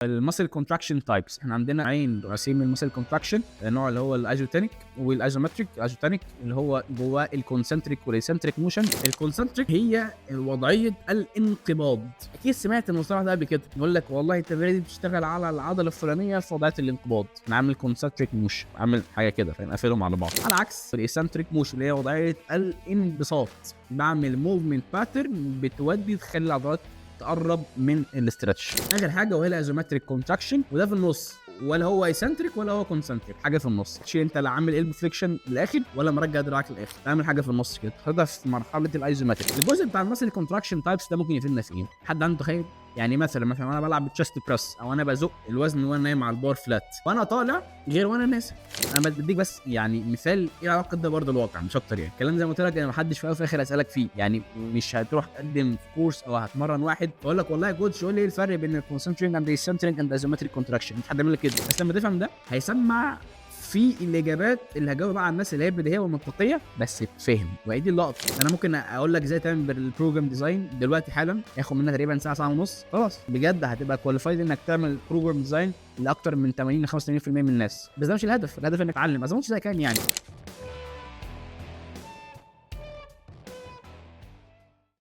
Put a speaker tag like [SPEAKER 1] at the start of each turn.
[SPEAKER 1] المسل كونتراكشن تايبس، احنا عندنا نوعين رئيسيين من المسل كونتراكشن، النوع اللي هو الايزوتونيك والايزومتريك. الايزوتونيك اللي هو جواه الكونسنتريك والإيسنتريك موشن. الكونسنتريك هي وضعيه الانقباض. اكيد سمعت المصطلح ده قبل كده، يقول لك والله التمرين دي بتشتغل على العضله الفلانيه في وضعيه الانقباض، نعمل كونسنتريك موشن، عامل حاجه كده، فنقفلهم على بعض. على عكس الايسنتريك موشن اللي هي وضعيه الانبساط، بعمل موفمنت باترن بتودي تخلي العضلات تقرب من الاسترتش. اخر حاجه وهي الايزومتريك كونتراكشن، وده في النص، ولا هو ايسنتريك ولا هو كونسنتريك، حاجه في النص. تشيل انت لا عامل البو فليكشن للاخر ولا مرجع دراعك للاخر، تعمل حاجه في النص كده، تاخدها في مرحله الايزومتريك. الجزء بتاع المسل كونتراكشن تايبس ده ممكن يفيدنا في ايه؟ حد عنده تخيل؟ يعني مثلا وانا بلعب تشست بريس او انا بزق الوزن وانا نايم على البار فلات وانا طالع غير وانا نازل. انا بديك بس يعني مثال ايه علاقه ده برضه الواقع، مش اكتر. يعني الكلام زي ما قلت لك، انا ما حدش في الاول وفي الاخر اسالك فيه، يعني مش هتروح تقدم في كورس او هتمرن واحد تقول لك والله يا كوتش قول لي ايه الفرق بين الكونسنتريك اند الايسنتريك اند ايزومتريك كونتراكشن، مش حد يعمل لك كده. بس لما تفهم ده هيسمع في الاجابات اللي هجاوب على الناس اللي هي بديهيه ومنطقيه بس بفهم. وهي دي اللقطه. انا ممكن اقول لك ازاي تعمل بالبروجرام ديزاين دلوقتي حالا، ياخد منك تقريبا ساعه ساعه ونص، خلاص بجد هتبقى كواليفايد انك تعمل بروجرام ديزاين لاكتر من 80 ل 85% من الناس. بس ده مش الهدف. الهدف انك تتعلم. ما اظنش ده كان يعني